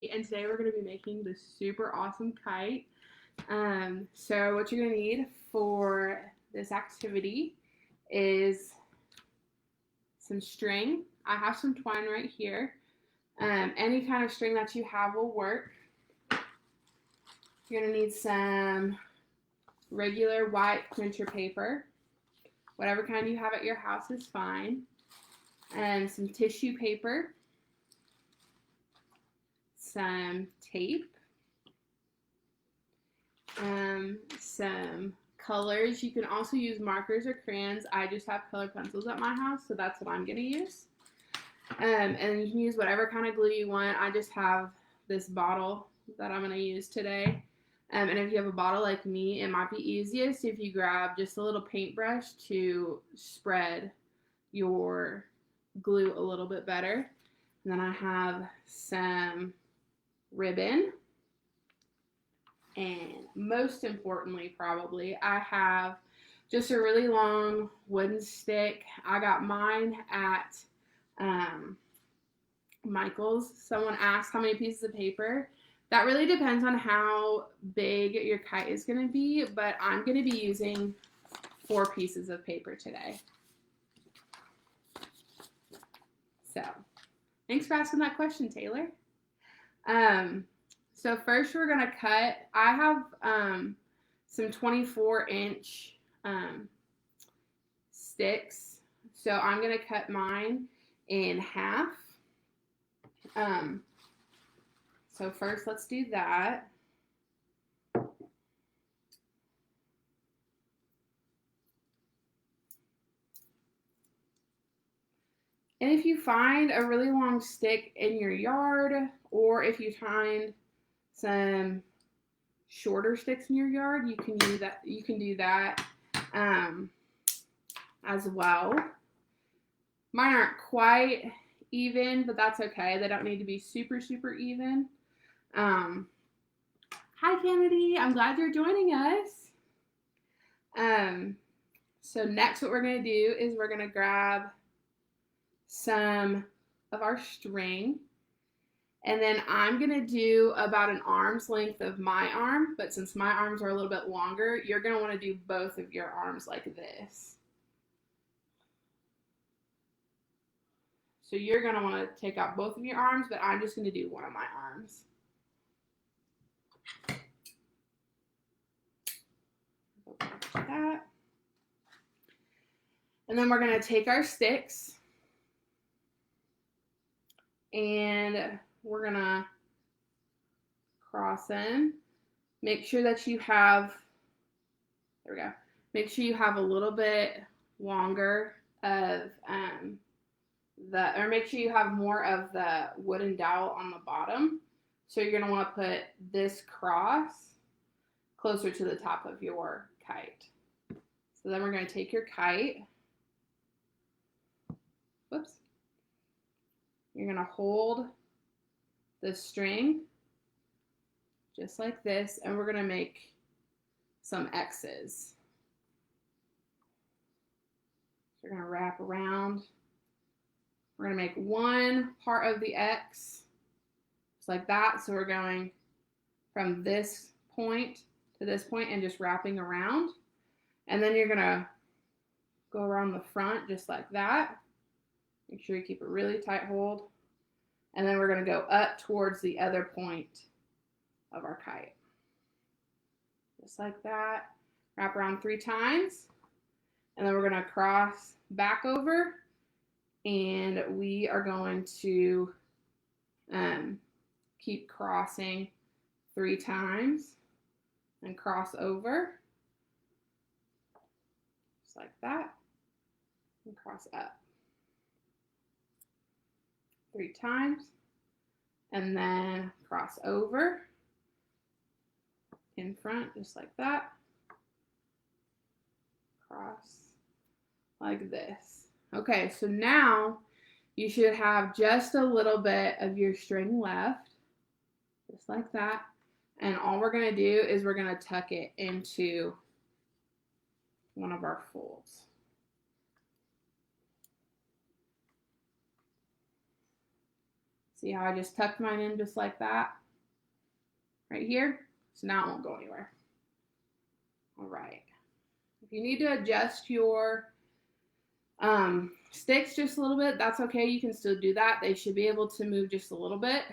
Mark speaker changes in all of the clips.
Speaker 1: And today we're going to be making this super awesome kite. So what you're going to need for this activity is some string. I have some twine right here. Any kind of string that you have will work. You're going to need some regular white printer paper. Whatever kind you have at your house is fine. And some tissue paper, some tape, some colors. You can also use markers or crayons. I just have colored pencils at my house, so that's what I'm going to use. And you can use whatever kind of glue you want. I just have this bottle that I'm going to use today. And if you have a bottle like me, it might be easiest if you grab just a little paintbrush to spread your glue a little bit better. And then I have some ribbon. And most importantly, probably, I have just a really long wooden stick. I got mine at Michael's. Someone asked how many pieces of paper. That really depends on how big your kite is going to be, but I'm going to be using 4 pieces of paper today. So, thanks for asking that question, Taylor. So first we're going to cut. I have some 24-inch sticks, so I'm going to cut mine in half. So first let's do that. And if you find a really long stick in your yard, or if you find some shorter sticks in your yard, you can use that. You can do that as well. Mine aren't quite even, but that's okay. They don't need to be super even. Hi Kennedy, I'm glad you're joining us. So next what we're going to do is we're going to grab some of our string, and then I'm going to do about an arm's length of my arm, but since my arms are a little bit longer, you're going to want to do both of your arms like this. So you're going to want to take out both of your arms, but I'm just going to do one of my arms. Like that. And then we're going to take our sticks and we're going to cross in. Make sure that you have, there we go. Make sure you have a little bit longer of or make sure you have more of the wooden dowel on the bottom. So you're going to want to put this cross closer to the top of your kite. So then we're going to take your kite. Whoops. You're going to hold the string just like this, and we're going to make some X's. So you're going to wrap around. We're going to make one part of the X, just like that. So we're going from this point to this point and just wrapping around. And then you're going to go around the front just like that. Make sure you keep a really tight hold. And then we're going to go up towards the other point of our kite. Just like that. Wrap around 3 times. And then we're going to cross back over. And we are going to keep crossing 3 times and cross over. Just like that. And cross up 3 times. And then cross over in front, just like that. Cross like this. Okay, so now you should have just a little bit of your string left, just like that. And all we're going to do is we're going to tuck it into one of our folds. See how I just tucked mine in just like that? Right here. So now it won't go anywhere. All right. If you need to adjust your sticks just a little bit, that's okay. You can still do that. They should be able to move just a little bit,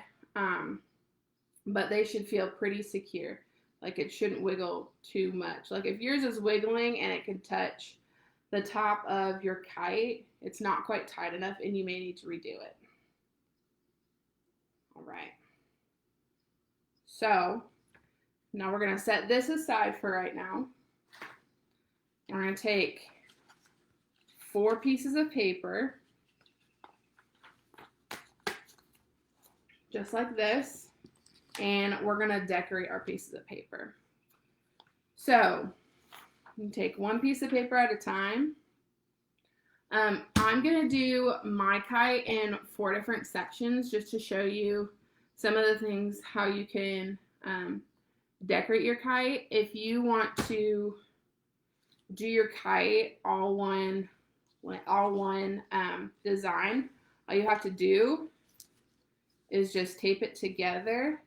Speaker 1: but they should feel pretty secure. Like it shouldn't wiggle too much. Like if yours is wiggling and it can touch the top of your kite, it's not quite tight enough and you may need to redo it. All right. So now we're going to set this aside for right now. We're going to take 4 pieces of paper, just like this, and we're going to decorate our pieces of paper. So you take 1 piece of paper at a time. I'm going to do my kite in 4 different sections just to show you some of the things how you can decorate your kite. If you want to do your kite all one design, all you have to do is just tape it together.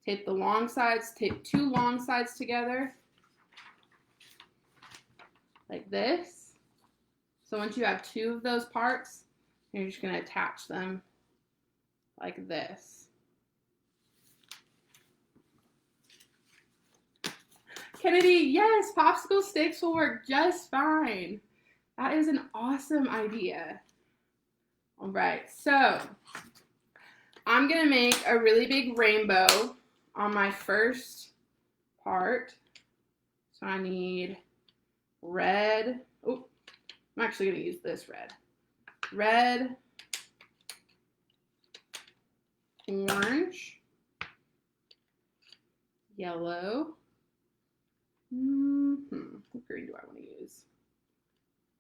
Speaker 1: Tape the long sides, tape 2 long sides together like this. So once you have 2 of those parts, you're just going to attach them like this. Kennedy, yes, popsicle sticks will work just fine. That is an awesome idea. All right, so I'm going to make a really big rainbow on my first part. So I need red. Oh, I'm actually going to use this red. Red, orange, yellow. What green do I want to use?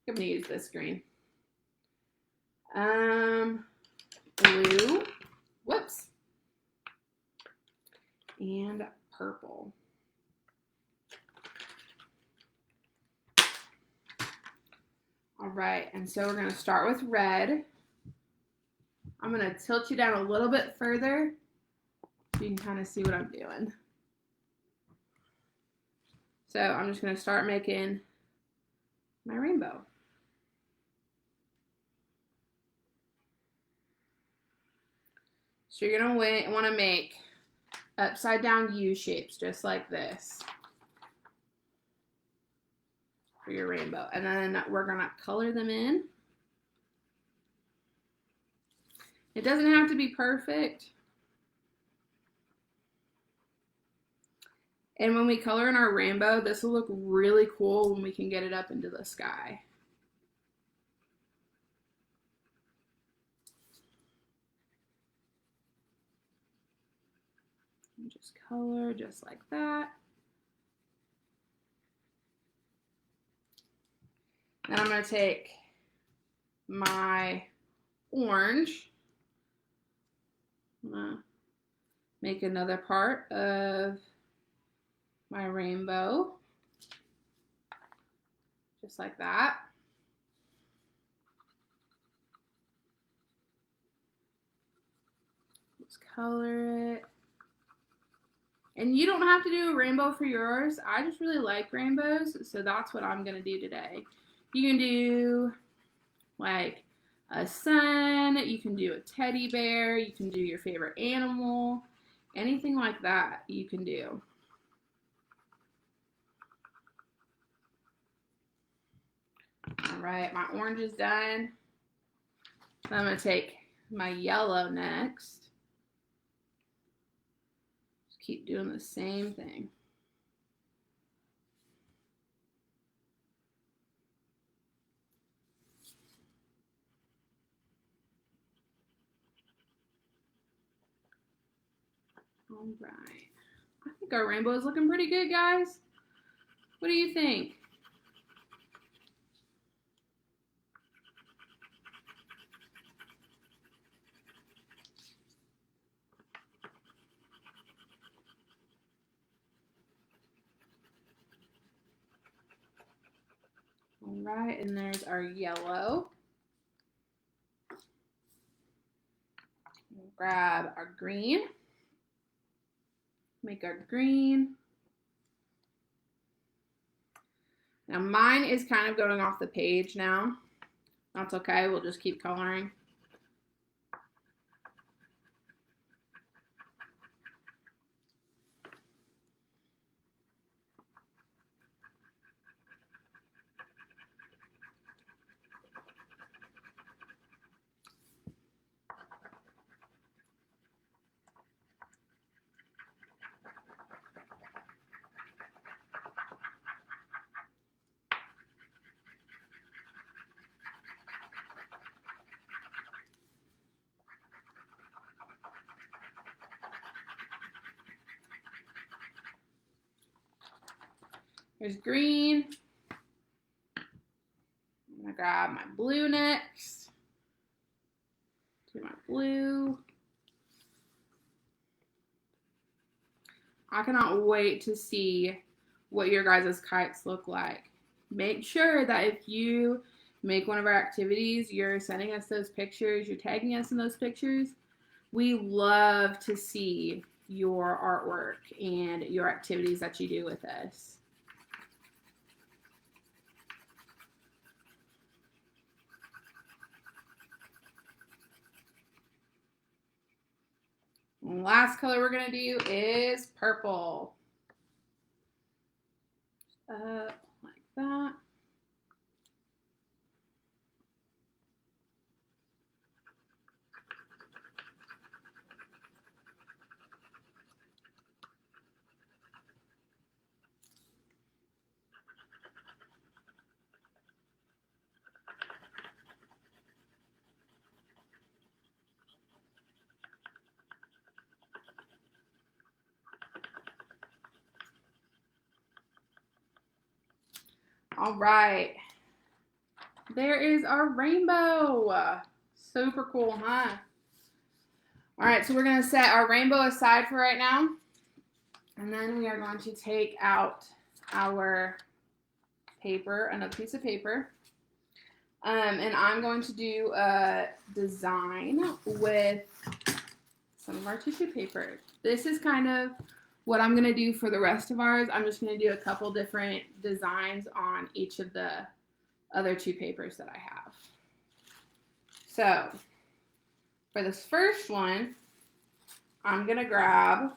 Speaker 1: I'm going to use this green. Blue. Whoops. And purple. All right, and so we're going to start with red. I'm going to tilt you down a little bit further so you can kind of see what I'm doing. So I'm just going to start making my rainbow. So you're going to want to make upside down U shapes just like this for your rainbow. And then we're going to color them in. It doesn't have to be perfect. And when we color in our rainbow, this will look really cool when we can get it up into the sky. And just color just like that. Then I'm going to take my orange. I'm going to make another part of my rainbow, just like that. Just color it. And you don't have to do a rainbow for yours. I just really like rainbows, so that's what I'm gonna do today. You can do like a sun, you can do a teddy bear, you can do your favorite animal, anything like that you can do. All right, my orange is done. I'm going to take my yellow next. Just keep doing the same thing. All right. I think our rainbow is looking pretty good, guys. What do you think? All right, and there's our yellow. Grab our green. Make our green. Now mine is kind of going off the page now. That's okay, we'll just keep coloring. There's green. I'm gonna grab my blue next. Do my blue. I cannot wait to see what your guys' kites look like. Make sure that if you make one of our activities, you're sending us those pictures, you're tagging us in those pictures. We love to see your artwork and your activities that you do with us. And the last color we're going to do is purple. Up like that. All right, there is our rainbow. Super cool, huh? All right, so we're gonna set our rainbow aside for right now. And then we are going to take out our paper, another piece of paper. And I'm going to do a design with some of our tissue paper. This is kind of what I'm going to do for the rest of ours. I'm just going to do a couple different designs on each of the other two papers that I have. So for this first one, I'm going to grab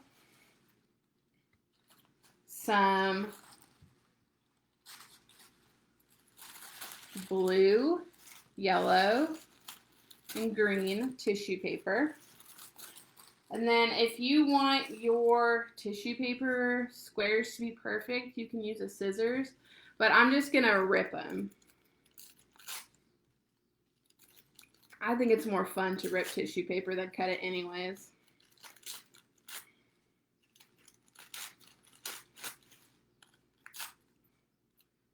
Speaker 1: some blue, yellow, and green tissue paper. And then if you want your tissue paper squares to be perfect, you can use a scissors, but I'm just gonna rip them. I think it's more fun to rip tissue paper than cut it anyways.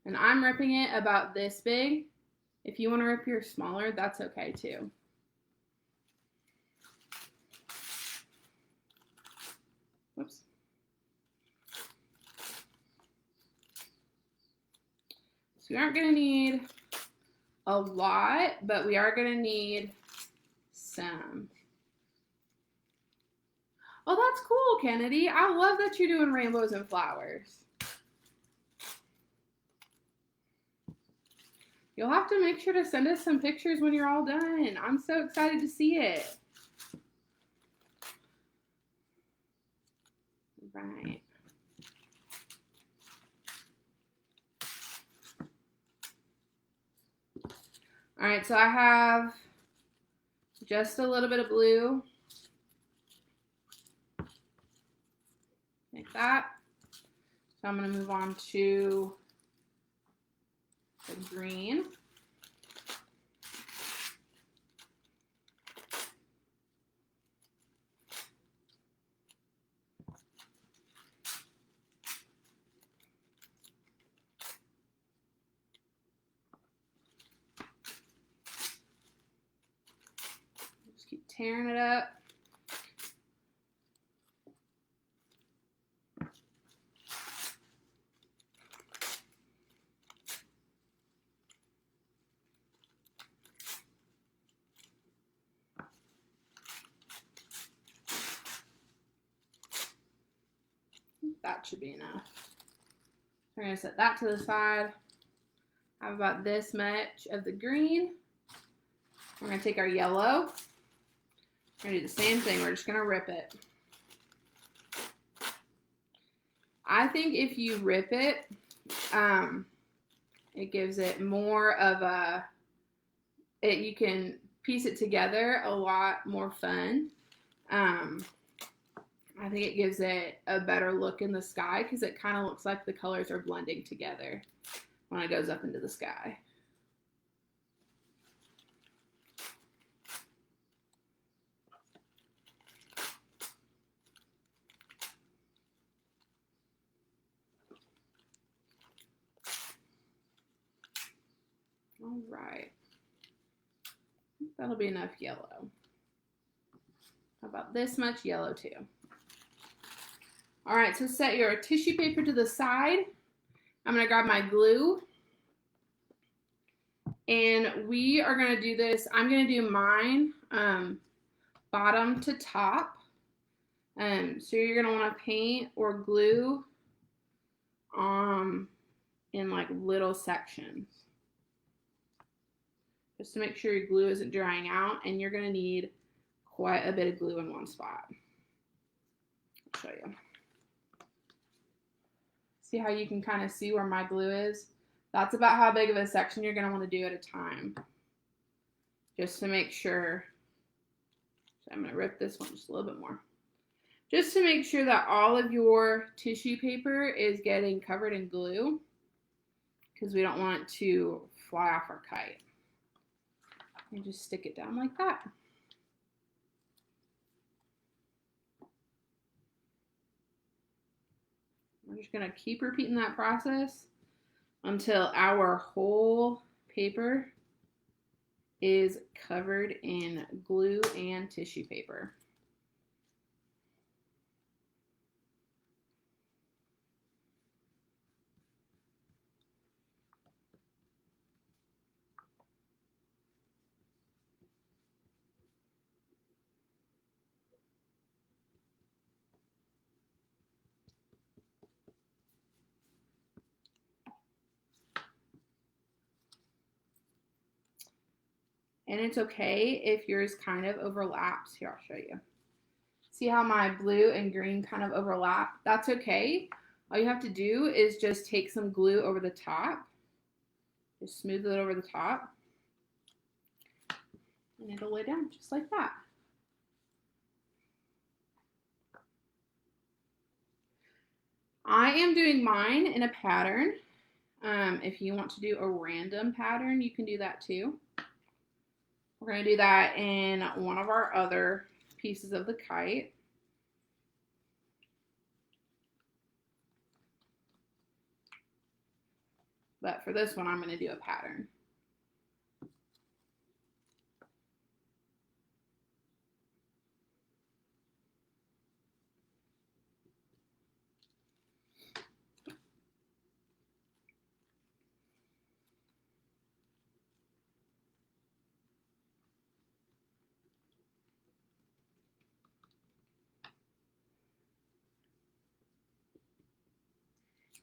Speaker 1: And I'm ripping it about this big. If you want to rip yours smaller, that's okay too. Whoops. So we aren't going to need a lot, but we are going to need some. Oh, that's cool, Kennedy. I love that you're doing rainbows and flowers. You'll have to make sure to send us some pictures when you're all done. I'm so excited to see it. Right. All right, so I have just a little bit of blue. Like that. So I'm going to move on to the green. Just keep tearing it up. that should be enough. We're going to set that to the side. Have about this much of the green. We're going to take our yellow. We're going to do the same thing. We're just going to rip it. I think if you rip it, it gives it more of a, you can piece it together a lot more fun. I think it gives it a better look in the sky because it kind of looks like the colors are blending together when it goes up into the sky. All right. That'll be enough yellow. How about this much yellow too? All right, so set your tissue paper to the side. I'm gonna grab my glue. And we are gonna do this, I'm gonna do mine bottom to top. So you're gonna wanna paint or glue in like little sections. Just to make sure your glue isn't drying out, and you're gonna need quite a bit of glue in one spot. I'll show you. See how you can kind of see where my glue is? That's about how big of a section you're gonna wanna do at a time. Just to make sure, so I'm gonna rip this one just a little bit more. Just to make sure that all of your tissue paper is getting covered in glue, because we don't want it to fly off our kite. And just stick it down like that. We're just gonna keep repeating that process until our whole paper is covered in glue and tissue paper. And it's okay if yours kind of overlaps. Here, I'll show you. See how my blue and green kind of overlap? That's okay. All you have to do is just take some glue over the top. Just smooth it over the top. And it'll lay down just like that. I am doing mine in a pattern. If you want to do a random pattern, you can do that too. We're going to do that in one of our other pieces of the kite. But for this one, I'm going to do a pattern.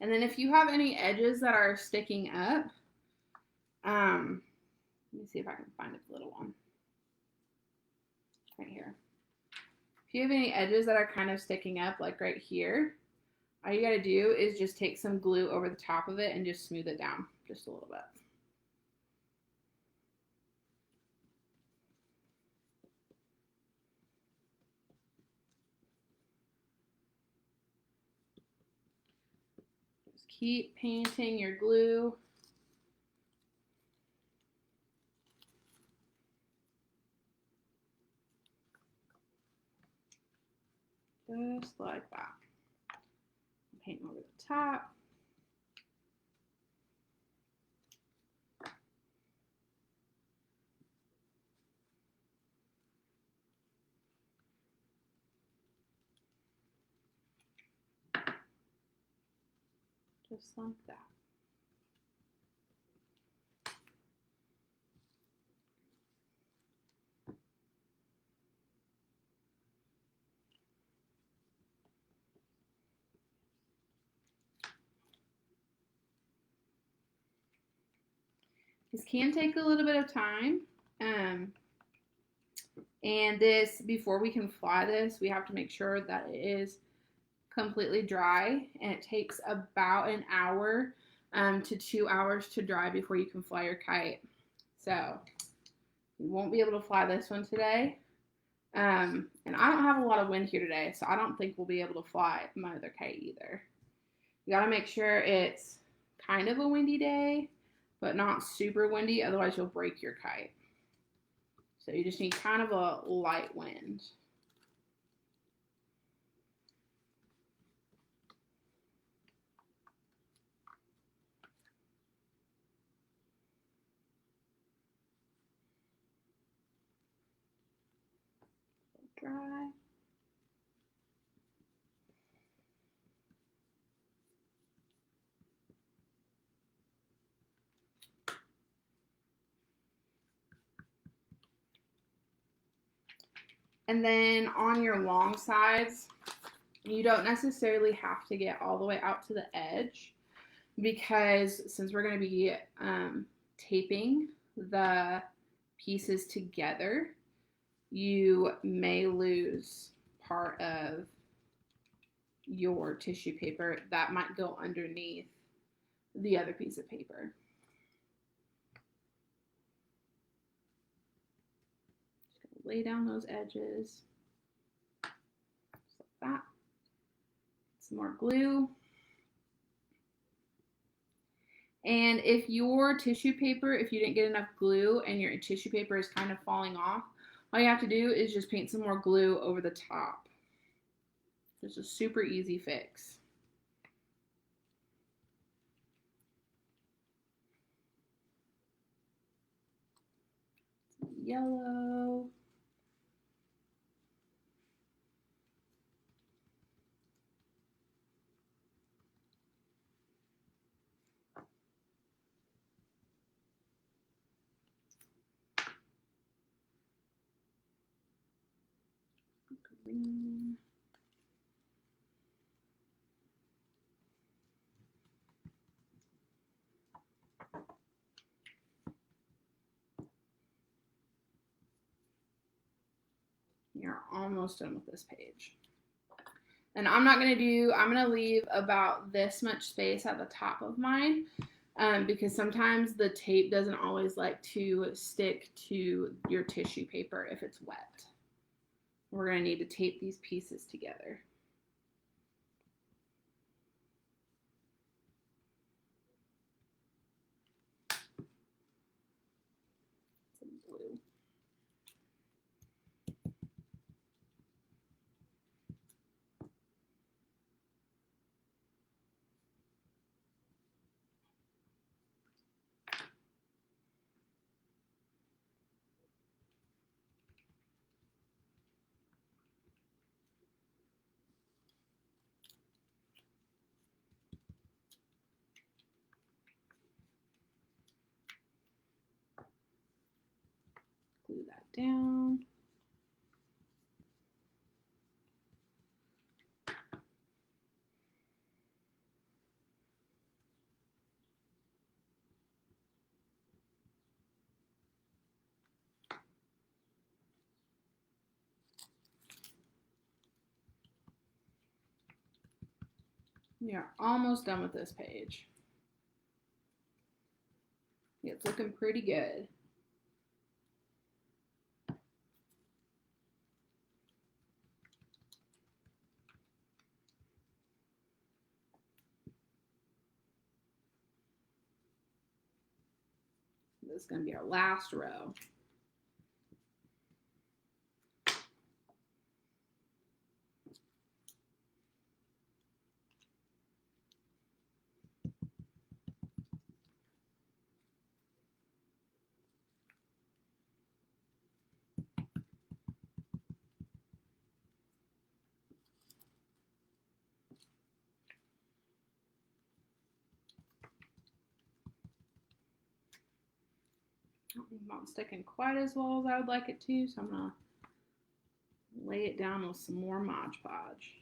Speaker 1: And then if you have any edges that are sticking up, let me see if I can find a little one. Right here. If you have any edges that are kind of sticking up, like right here, all you gotta do is just take some glue over the top of it and just smooth it down just a little bit. Just keep painting your glue. Just like that. Paint over the top. Just like that. This can take a little bit of time. And this, before we can fly this, we have to make sure that it is completely dry, and it takes about an hour to 2 hours to dry before you can fly your kite. So we won't be able to fly this one today. And I don't have a lot of wind here today, so I don't think we'll be able to fly my other kite either. You gotta make sure it's kind of a windy day, but not super windy, otherwise you'll break your kite. So you just need kind of a light wind. Dry. And then on your long sides, you don't necessarily have to get all the way out to the edge, because since we're going to be taping the pieces together, you may lose part of your tissue paper that might go underneath the other piece of paper. Just gonna lay down those edges just like that. Some more glue. And if your tissue paper, if you didn't get enough glue and your tissue paper is kind of falling off, all you have to do is just paint some more glue over the top. It's a super easy fix. Yellow. Green. You're almost done with this page. And I'm going to leave about this much space at the top of mine, because sometimes the tape doesn't always like to stick to your tissue paper if it's wet. We're going to need to tape these pieces together. Some blue. Glue that down. We are almost done with this page. It's looking pretty good. This is going to be our last row. Not sticking quite as well as I would like it to, so I'm going to lay it down with some more Mod Podge.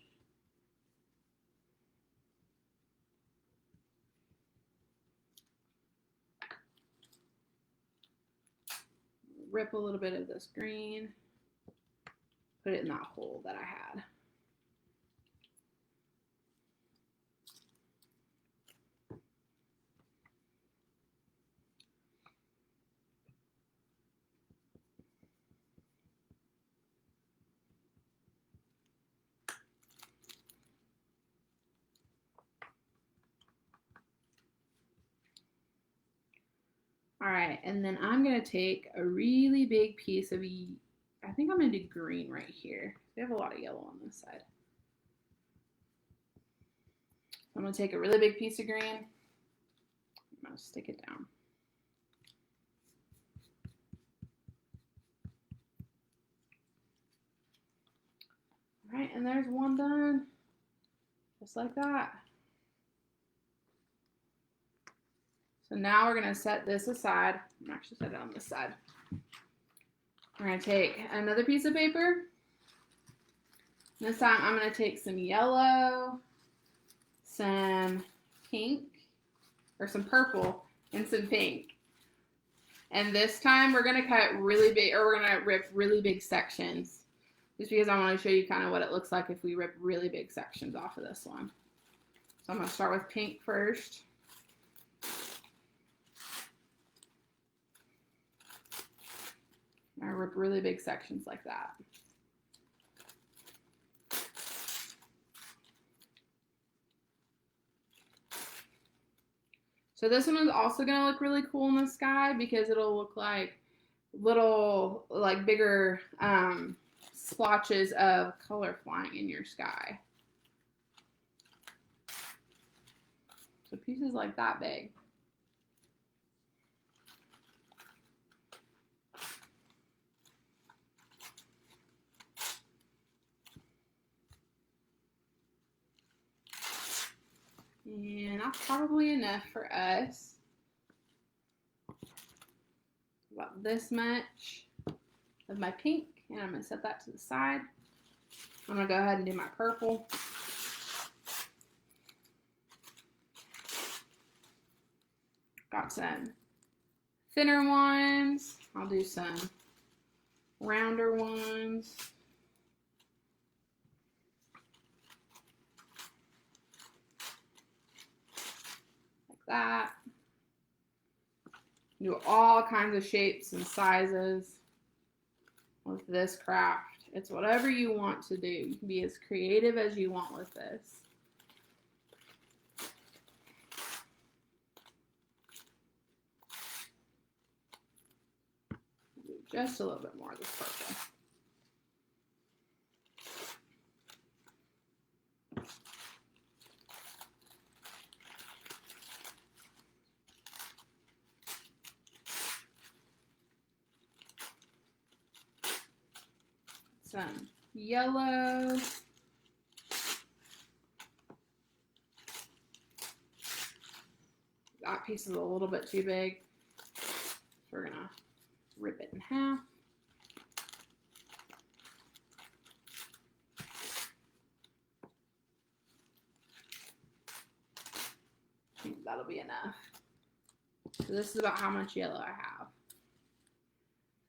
Speaker 1: rip a little bit of this green, put it in that hole that I had. All right, and then I'm gonna take a really big piece of, I think I'm gonna do green right here. We have a lot of yellow on this side. I'm gonna take a really big piece of green. I'm gonna stick it down. All right, and there's one done, just like that. So now we're gonna set this aside. I'm actually set it on this side. We're gonna take another piece of paper. This time I'm gonna take some yellow, some pink, or some purple, and some pink. And this time we're gonna cut really big, or we're gonna rip really big sections, just because I wanna show you kind of what it looks like if we rip really big sections off of this one. So I'm gonna start with pink first. I rip really big sections like that. So this one is also gonna look really cool in the sky because it'll look like little, like bigger splotches of color flying in your sky. So pieces like that big. And that's probably enough for us. About this much of my pink, and I'm gonna set that to the side. I'm gonna go ahead and do my purple. Got some thinner ones. I'll do some rounder ones. That. Do all kinds of shapes and sizes with this craft. It's whatever you want to do. You can be as creative as you want with this. Do just a little bit more of this purple. Some yellow. That piece is a little bit too big. So we're gonna rip it in half. I think that'll be enough. So this is about how much yellow I have.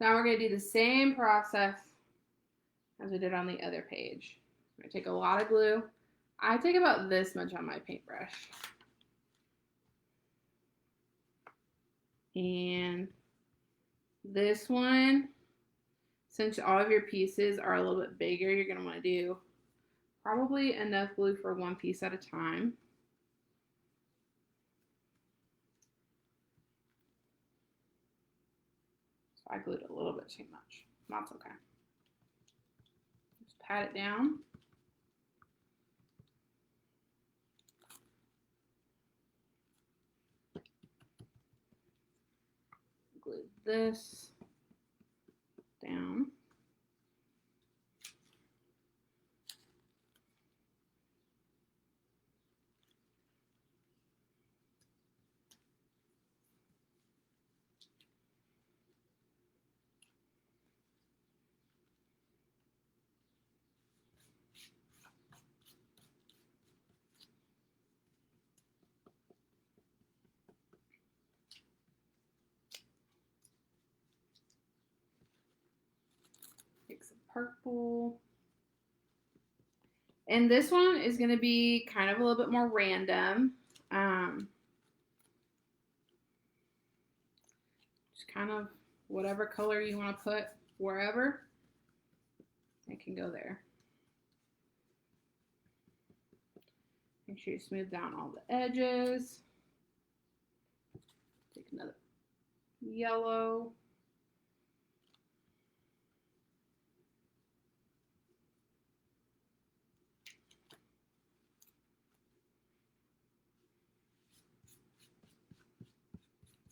Speaker 1: Now we're gonna do the same process as we did on the other page. I'm gonna take a lot of glue. I take about this much on my paintbrush. And this one, since all of your pieces are a little bit bigger, you're gonna wanna do probably enough glue for one piece at a time. So I glued a little bit too much. That's okay. Just pat it down. Glue this down. purple. And this one is going to be kind of a little bit more random. Just kind of whatever color you want to put wherever, it can go there. Make sure you smooth down all the edges. Take another yellow.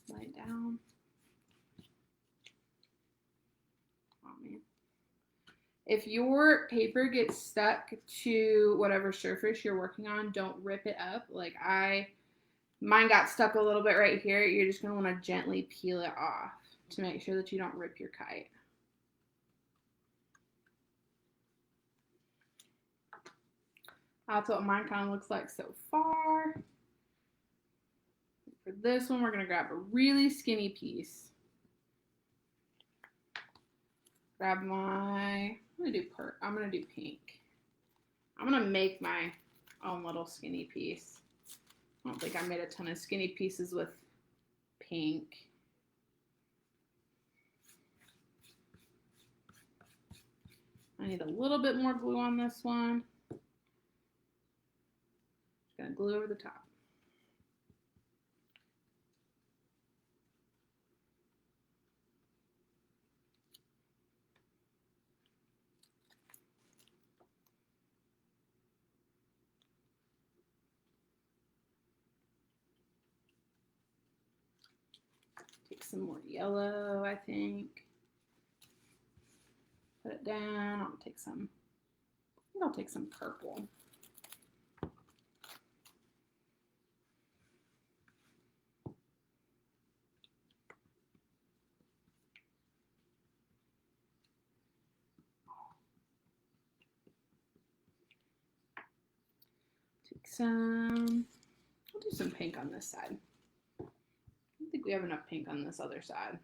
Speaker 1: Lay it down. Oh man. If your paper gets stuck to whatever surface you're working on, don't rip it up. Like mine got stuck a little bit right here. You're just going to want to gently peel it off to make sure that you don't rip your kite. That's what mine kind of looks like so far. For this one, we're going to grab a really skinny piece. Grab I'm going to do pink. I'm going to make my own little skinny piece. I don't think I made a ton of skinny pieces with pink. I need a little bit more glue on this one. Just going to glue over the top. Take some more yellow, I think. Put it down. I'll take some purple. I'll do some pink on this side. I don't think we have enough pink on this other side.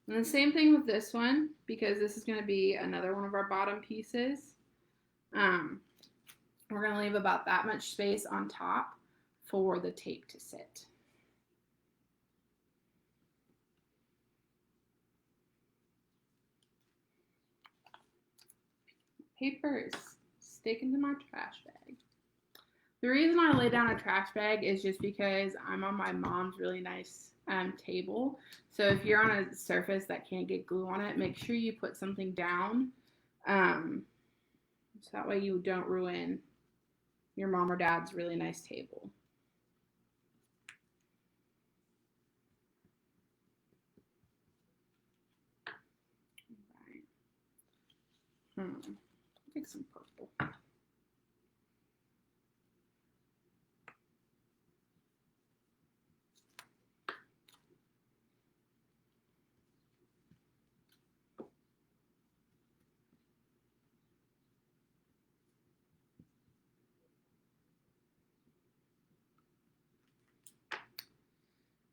Speaker 1: And the same thing with this one, because this is going to be another one of our bottom pieces. We're going to leave about that much space on top for the tape to sit. Paper is sticking to my trash bag. The reason I lay down a trash bag is just because I'm on my mom's really nice table. So if you're on a surface that can't get glue on it, make sure you put something down. So that way you don't ruin your mom or dad's really nice table. All right. Take some purple.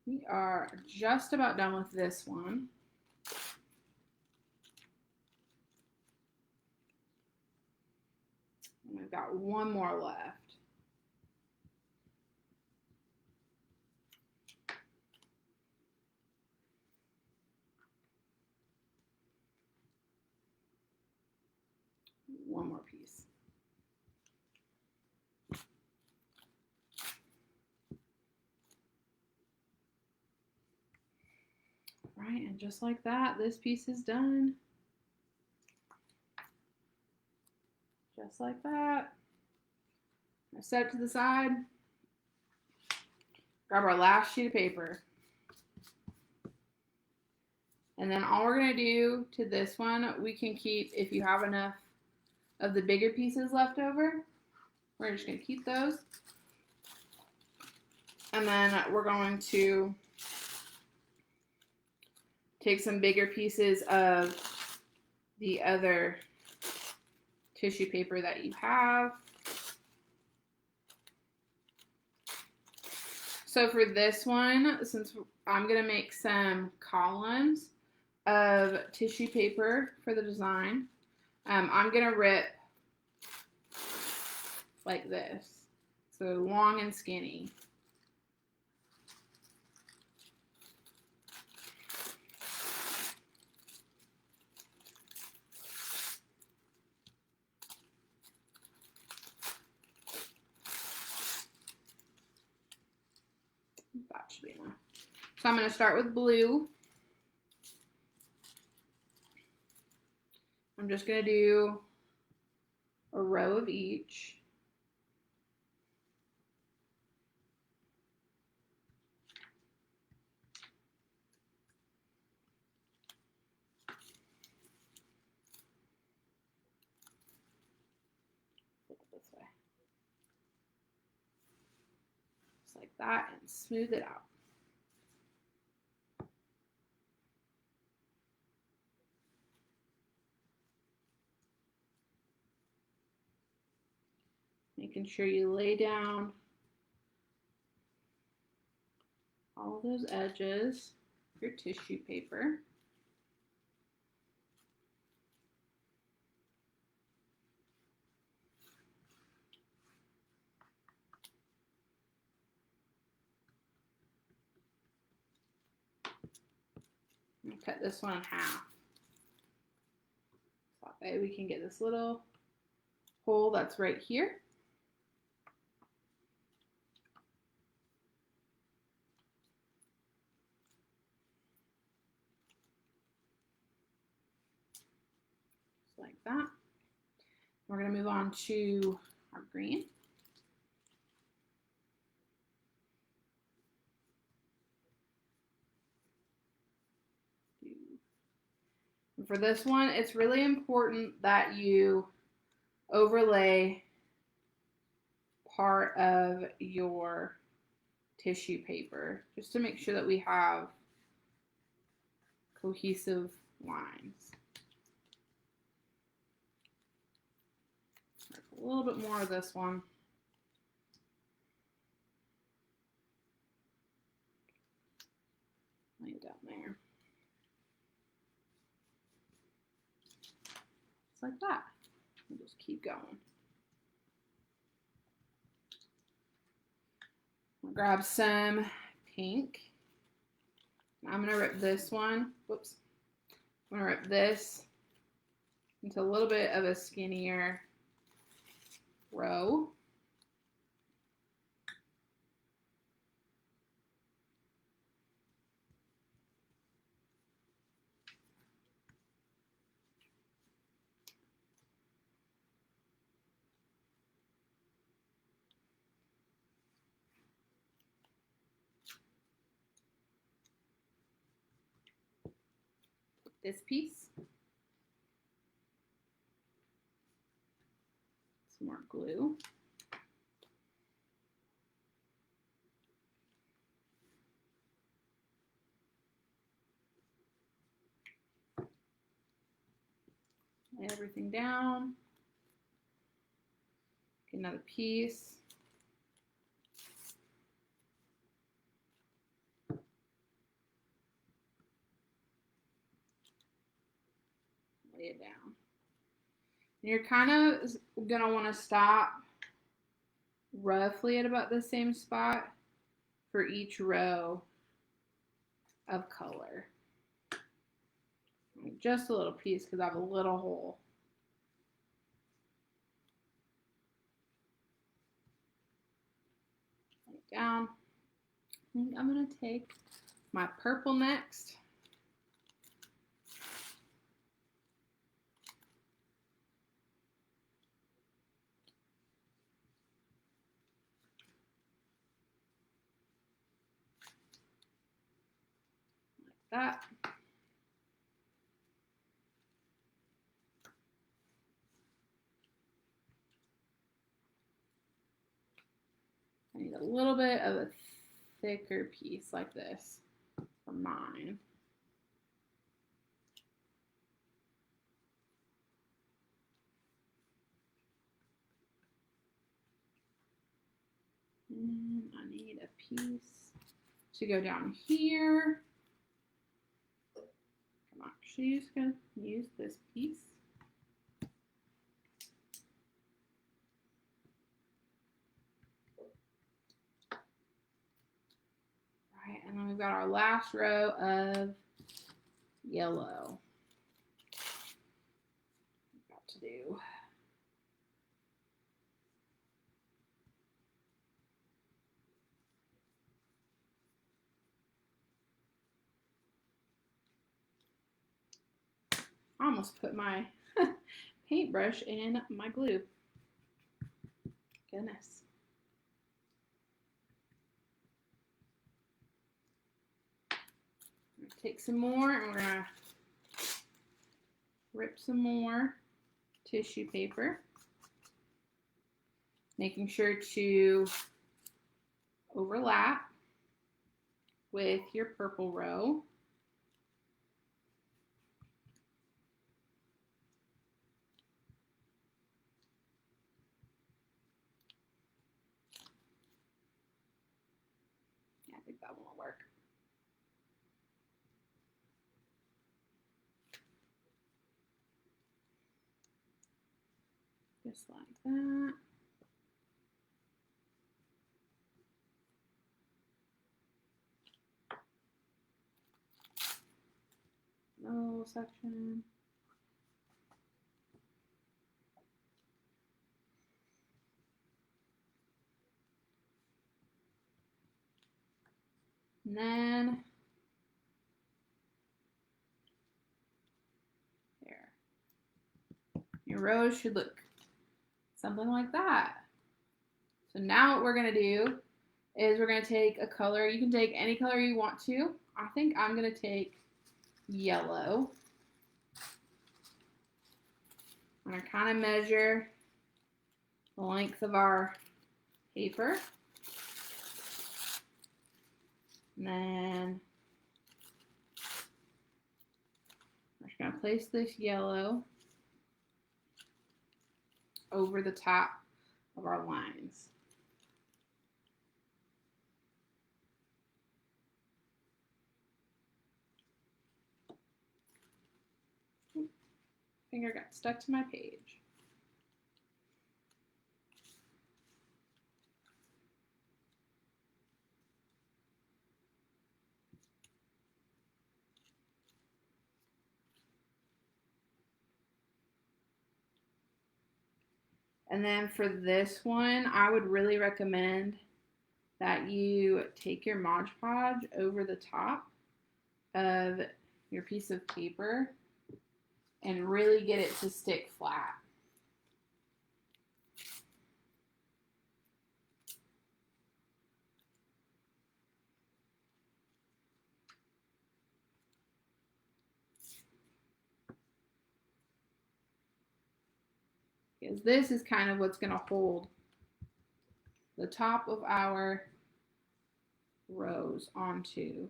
Speaker 1: We are just about done with this one. And we've got one more left. One more piece. Right, and just like that, this piece is done. Just like that. I set it to the side. Grab our last sheet of paper. And then all we're going to do to this one, we can keep, if you have enough of the bigger pieces left over, we're just going to keep those. And then we're going to take some bigger pieces of the other tissue paper that you have. So for this one, since I'm going to make some columns of tissue paper for the design, I'm going to rip like this. So long and skinny. That should be enough. So I'm going to start with blue. I'm just going to do a row of each. Flip it this way. Just like that, and smooth it out. Making sure you lay down all those edges, your tissue paper. And cut this one in half. So that way we can get this little hole that's right here. Just like that. We're going to move on to our green. And for this one, it's really important that you overlay part of your tissue paper just to make sure that we have cohesive lines. A little bit more of this one. Lay it down there. Just like that. We'll just keep going. I'll grab some pink. I'm going to rip this one. Whoops. I'm going to rip this into a little bit of a skinnier row. This piece. Some more glue. Lay everything down. Get another piece. Lay it down. And you're kind of going to want to stop roughly at about the same spot for each row of color. Just a little piece because I have a little hole. Lay it down. I think I'm going to take my purple next. Like that. I need a little bit of a thicker piece like this for mine. And I need a piece to go down here. I'm actually just going to use this piece. Right, and then we've got our last row of yellow. We've got to do. I almost put my paintbrush in my glue. Goodness. Take some more and we're going to rip some more tissue paper. Making sure to overlap with your purple row. Yeah, I think that won't work. Just like that. No section. And then there. Your rows should look something like that. So now what we're going to do is we're going to take a color. You can take any color you want to. I think I'm going to take yellow. I'm going to kind of measure the length of our paper. And then we're just going to place this yellow over the top of our lines. Finger got stuck to my page. And then for this one, I would really recommend that you take your Mod Podge over the top of your piece of paper and really get it to stick flat. Because this is kind of what's going to hold the top of our rows onto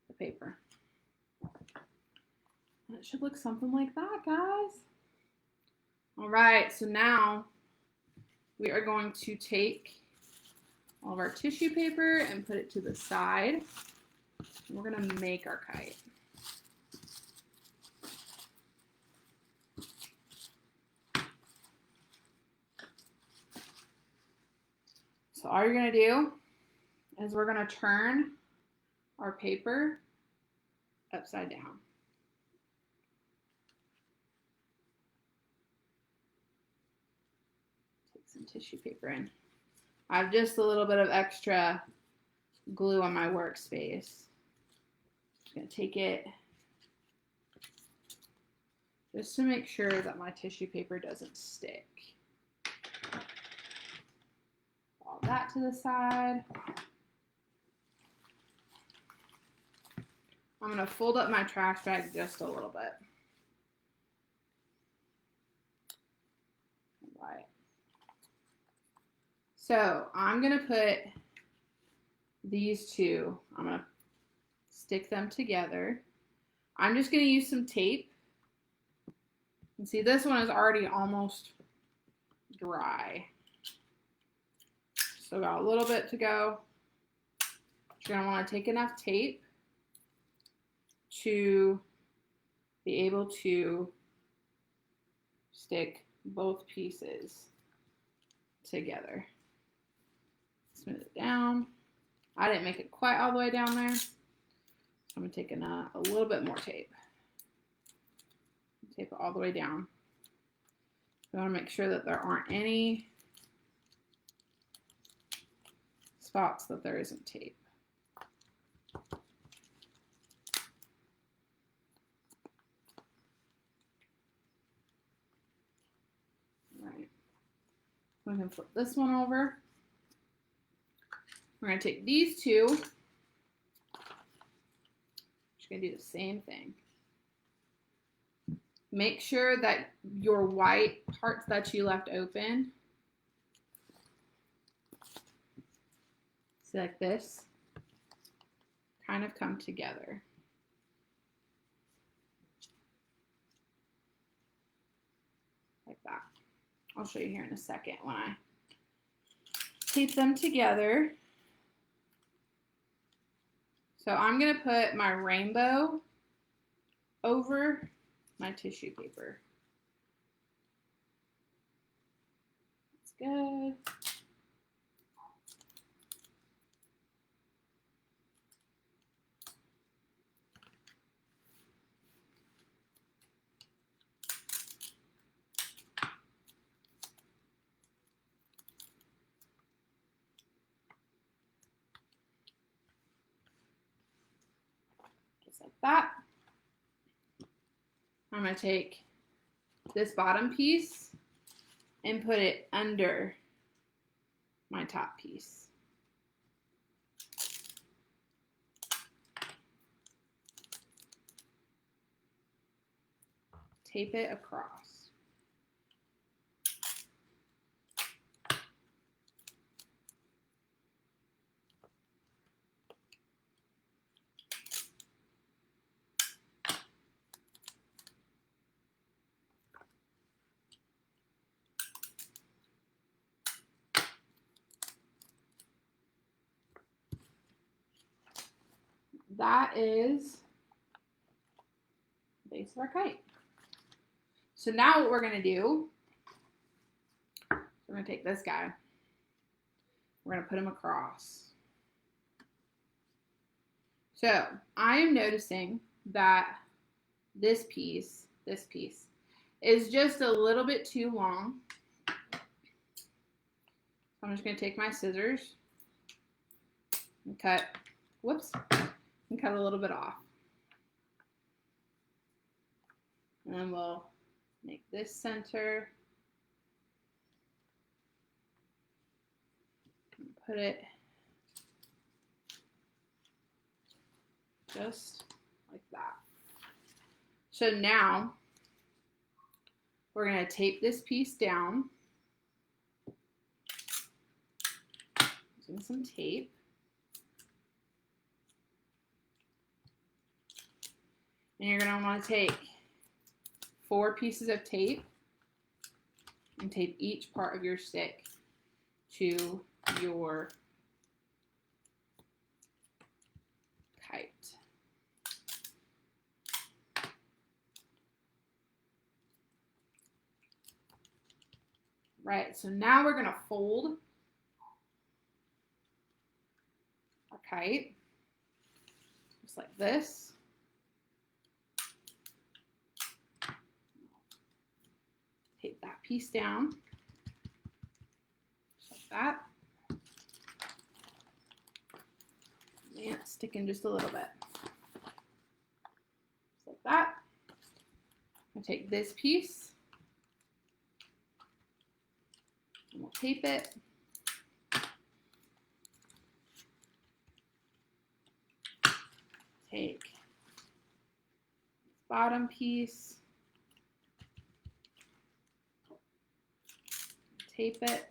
Speaker 1: the paper. And it should look something like that, guys. All right, so now we are going to take all of our tissue paper and put it to the side. We're going to make our kite. So all you're going to do is we're going to turn our paper upside down. Take some tissue paper in. I have just a little bit of extra glue on my workspace. I'm going to take it just to make sure that my tissue paper doesn't stick. All that to the side. I'm going to fold up my trash bag just a little bit. All right. So I'm going to put these two, I'm going to stick them together. I'm just going to use some tape. And see, this one is already almost dry. So got a little bit to go. You're going to want to take enough tape to be able to stick both pieces together. Smooth it down. I didn't make it quite all the way down there. So I'm going to take a little bit more tape. Tape it all the way down. We want to make sure that there aren't any spots that there isn't tape. All right. We can flip this one over. We're going to take these two. Just going to do the same thing. Make sure that your white parts that you left open, see, like this, kind of come together. Like that. I'll show you here in a second when I tape them together. So I'm going to put my rainbow over my tissue paper. That's good. Just like that. I'm going to take this bottom piece and put it under my top piece. Tape it across. That is the base of our kite. So now what we're going to do, we're going to take this guy. We're going to put him across. So I am noticing that this piece is just a little bit too long. So I'm just going to take my scissors and cut, and cut a little bit off. And then we'll make this center. And put it just like that. So now we're going to tape this piece down using some tape. And you're going to want to take 4 pieces of tape and tape each part of your stick to your kite. Right, so now we're going to fold our kite just like this. Tape that piece down, just like that. And it's sticking just a little bit. Just like that. I'll take this piece and we'll tape it. Take this bottom piece. Tape it.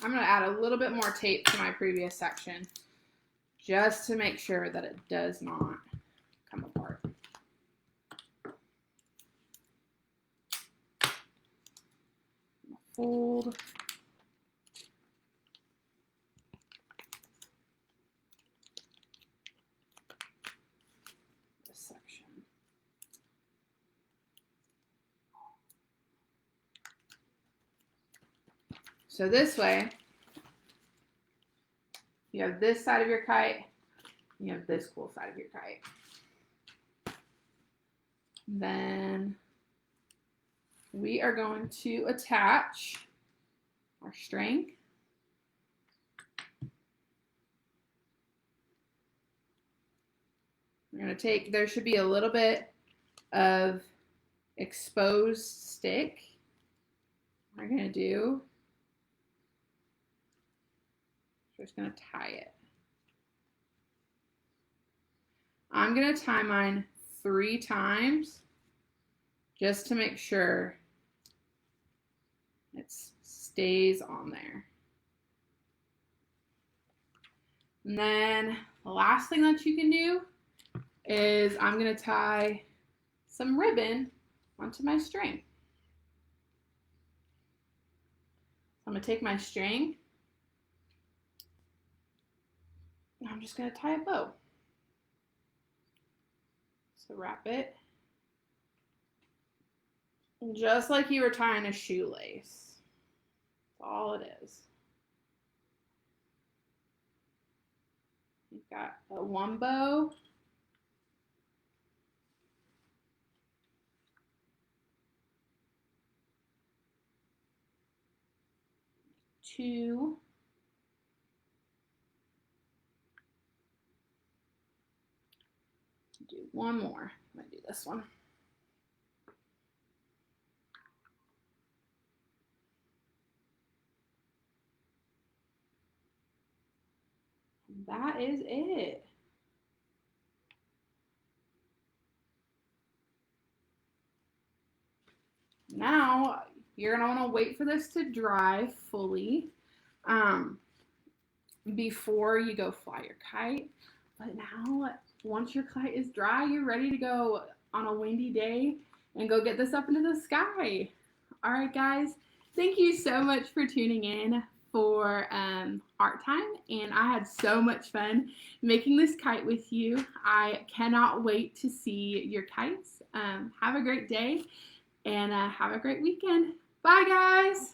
Speaker 1: I'm going to add a little bit more tape to my previous section just to make sure that it does not come apart. fold this section. So this way, you have this side of your kite, you have this cool side of your kite. Then we are going to attach our string. We're going to take, there should be a little bit of exposed stick. What we're going to do, we're just going to tie it. I'm going to tie mine 3 times just to make sure it stays on there. And then the last thing that you can do is I'm going to tie some ribbon onto my string. I'm going to take my string and I'm just going to tie a bow. So wrap it just like you were tying a shoelace. That's all it is. You've got a 1 bow, 2, do 1 more. I'm going to do this one. And that is it. Now you're going to want to wait for this to dry fully before you go fly your kite. But now, once your kite is dry, you're ready to go on a windy day and go get this up into the sky. All right, guys, thank you so much for tuning in for art time, and I had so much fun making this kite with you. I cannot wait to see your kites. Have a great day and have a great weekend. Bye, guys.